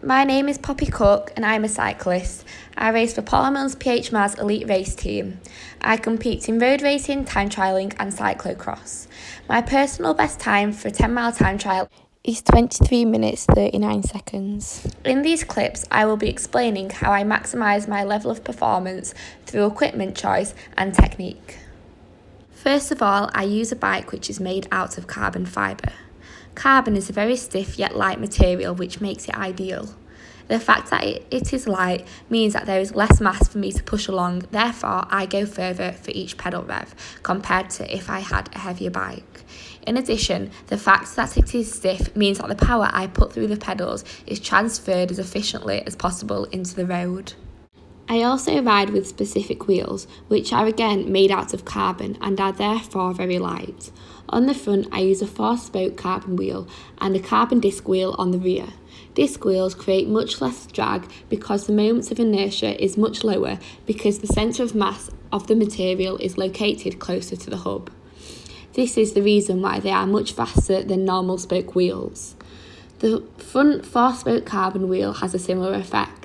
My name is Poppy Cook and I'm a cyclist. I race for Paul PH Mars Elite Race Team. I compete in road racing, time trialling and cyclocross. My personal best time for a 10-mile time trial is 23 minutes 39 seconds. In these clips, I will be explaining how I maximise my level of performance through equipment choice and technique. First of all, I use a bike which is made out of carbon fibre. Carbon is a very stiff yet light material which makes it ideal. The fact that it is light means that there is less mass for me to push along, therefore I go further for each pedal rev compared to if I had a heavier bike. In addition, the fact that it is stiff means that the power I put through the pedals is transferred as efficiently as possible into the road. I also ride with specific wheels, which are again made out of carbon and are therefore very light. On the front, I use a 4-spoke carbon wheel and a carbon disc wheel on the rear. Disc wheels create much less drag because the moment of inertia is much lower because the centre of mass of the material is located closer to the hub. This is the reason why they are much faster than normal spoke wheels. The front 4-spoke carbon wheel has a similar effect.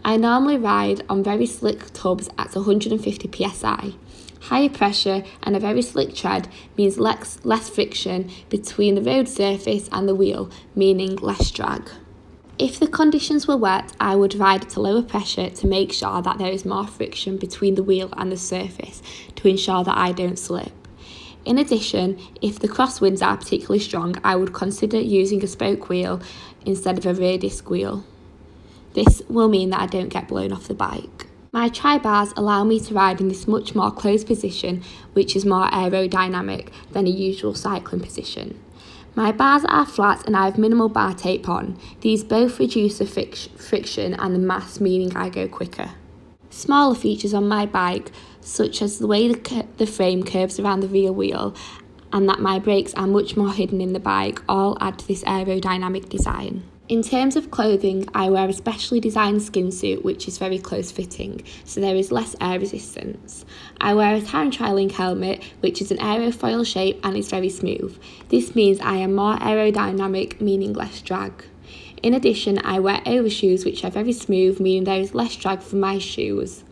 I normally ride on very slick tubs at 150 psi. Higher pressure and a very slick tread means less friction between the road surface and the wheel, meaning less drag. If the conditions were wet, I would ride at a lower pressure to make sure that there is more friction between the wheel and the surface to ensure that I don't slip. In addition, if the crosswinds are particularly strong, I would consider using a spoke wheel instead of a rear disc wheel. This will mean that I don't get blown off the bike. My tri-bars allow me to ride in this much more closed position, which is more aerodynamic than a usual cycling position. My bars are flat and I have minimal bar tape on. These both reduce the friction and the mass, meaning I go quicker. Smaller features on my bike, such as the way the frame curves around the rear wheel and that my brakes are much more hidden in the bike, all add to this aerodynamic design. In terms of clothing, I wear a specially designed skin suit which is very close fitting, so there is less air resistance. I wear a time trialling helmet which is an aerofoil shape and is very smooth. This means I am more aerodynamic, meaning less drag. In addition, I wear overshoes which are very smooth, meaning there is less drag from my shoes.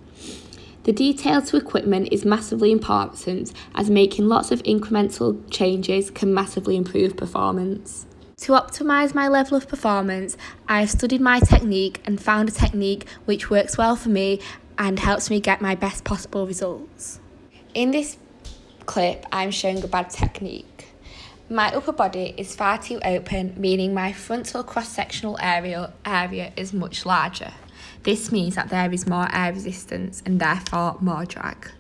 The detail to equipment is massively important, as making lots of incremental changes can massively improve performance. To optimise my level of performance, I have studied my technique and found a technique which works well for me and helps me get my best possible results. In this clip, I'm showing a bad technique. My upper body is far too open, meaning my frontal cross-sectional area is much larger. This means that there is more air resistance and therefore more drag.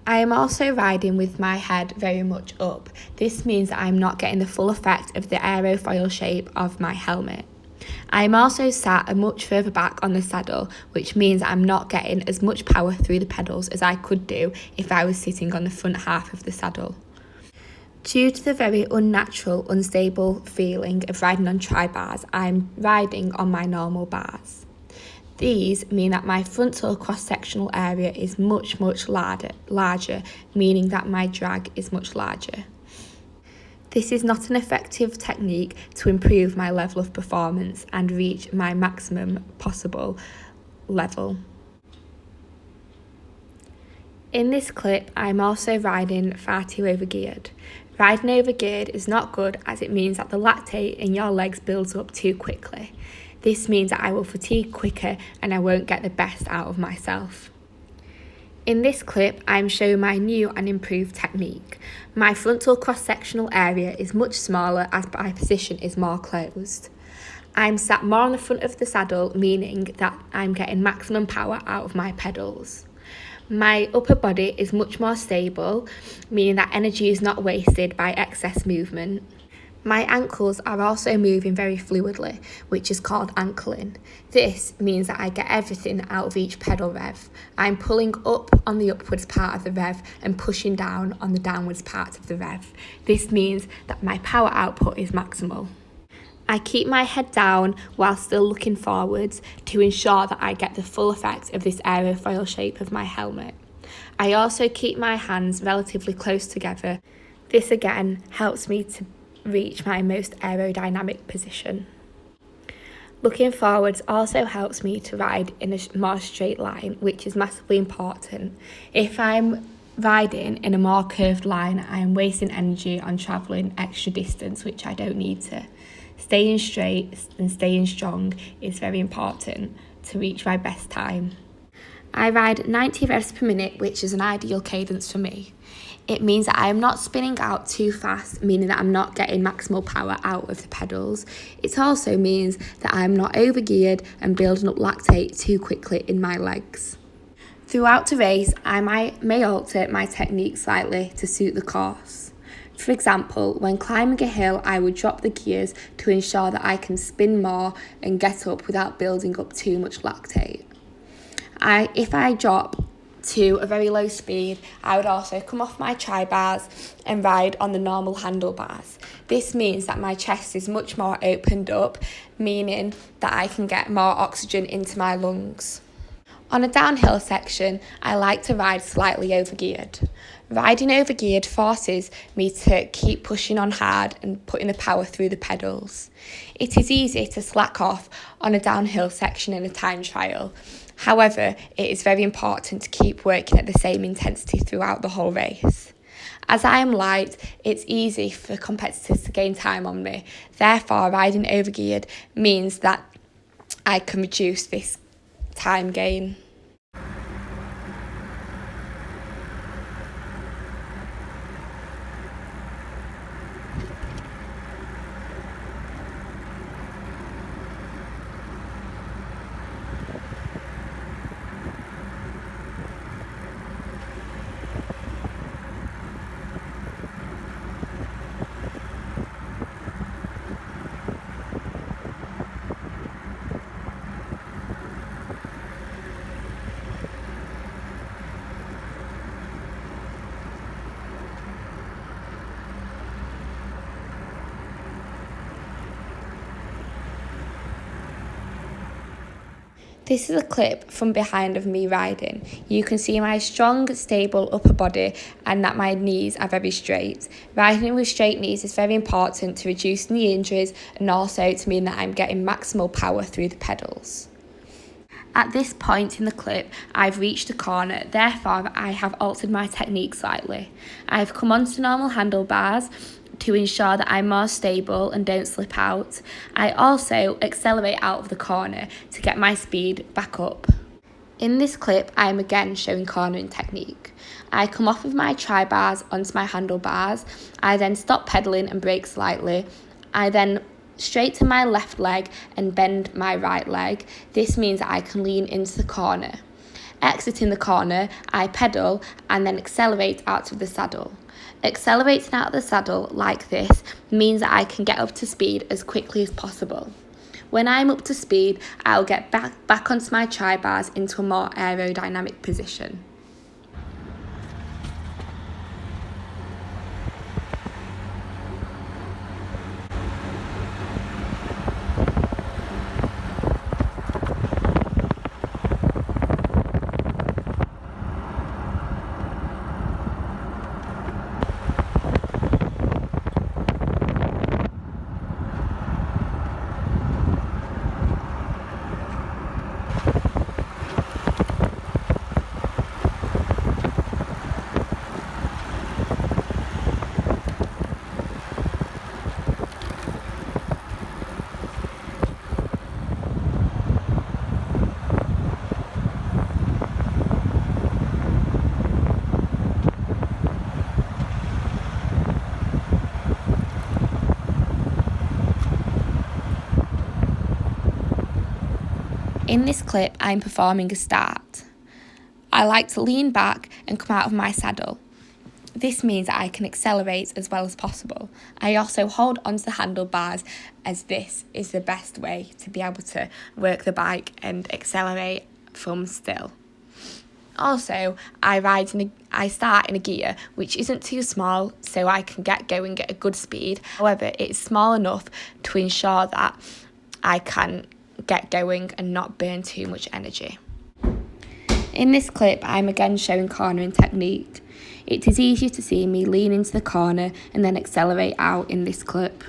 I am also riding with my head very much up. This means that I'm not getting the full effect of the aerofoil shape of my helmet. I am also sat much further back on the saddle, which means I'm not getting as much power through the pedals as I could do if I was sitting on the front half of the saddle. Due to the very unnatural, unstable feeling of riding on tri-bars, I'm riding on my normal bars. These mean that my frontal cross-sectional area is much larger, meaning that my drag is much larger. This is not an effective technique to improve my level of performance and reach my maximum possible level. In this clip, I'm also riding far too overgeared. Riding overgeared is not good, as it means that the lactate in your legs builds up too quickly. This means that I will fatigue quicker and I won't get the best out of myself. In this clip, I'm showing my new and improved technique. My frontal cross-sectional area is much smaller as my position is more closed. I'm sat more on the front of the saddle, meaning that I'm getting maximum power out of my pedals. My upper body is much more stable, meaning that energy is not wasted by excess movement. My ankles are also moving very fluidly, which is called ankling. This means that I get everything out of each pedal rev. I'm pulling up on the upwards part of the rev and pushing down on the downwards part of the rev. This means that my power output is maximal. I keep my head down while still looking forwards to ensure that I get the full effect of this aerofoil shape of my helmet. I also keep my hands relatively close together. This again helps me to reach my most aerodynamic position. Looking forwards also helps me to ride in a more straight line, which is massively important. If I'm riding in a more curved line, I am wasting energy on travelling extra distance, which I don't need to. Staying straight and staying strong is very important to reach my best time. I ride 90 revs per minute, which is an ideal cadence for me. It means that I am not spinning out too fast, meaning that I'm not getting maximal power out of the pedals. It also means that I'm not overgeared and building up lactate too quickly in my legs. Throughout the race, I may alter my technique slightly to suit the course. For example, when climbing a hill, I would drop the gears to ensure that I can spin more and get up without building up too much lactate. If I drop to a very low speed, I would also come off my tri-bars and ride on the normal handlebars. This means that my chest is much more opened up, meaning that I can get more oxygen into my lungs. On a downhill section, I like to ride slightly overgeared. Riding overgeared forces me to keep pushing on hard and putting the power through the pedals. It is easy to slack off on a downhill section in a time trial. However, it is very important to keep working at the same intensity throughout the whole race. As I am light, it's easy for competitors to gain time on me. Therefore, riding overgeared means that I can reduce this time gain. This is a clip from behind of me riding. You can see my strong, stable upper body and that my knees are very straight. Riding with straight knees is very important to reduce knee injuries and also to mean that I'm getting maximal power through the pedals. At this point in the clip, I've reached a corner, therefore I have altered my technique slightly. I've come onto normal handlebars to ensure that I'm more stable and don't slip out. I also accelerate out of the corner to get my speed back up. In this clip, I am again showing cornering technique. I come off of my tri-bars onto my handlebars. I then stop pedalling and brake slightly. I then straighten my left leg and bend my right leg. This means that I can lean into the corner. Exiting the corner, I pedal and then accelerate out of the saddle. Accelerating out of the saddle like this means that I can get up to speed as quickly as possible. When I'm up to speed, I'll get back onto my tri-bars into a more aerodynamic position. In this clip, I'm performing a start. I like to lean back and come out of my saddle. This means that I can accelerate as well as possible. I also hold onto the handlebars as this is the best way to be able to work the bike and accelerate from still. Also, I start in a gear which isn't too small so I can get going at a good speed. However, it's small enough to ensure that I can get going and not burn too much energy. In this clip, I'm again showing cornering technique. It is easier to see me lean into the corner and then accelerate out in this clip.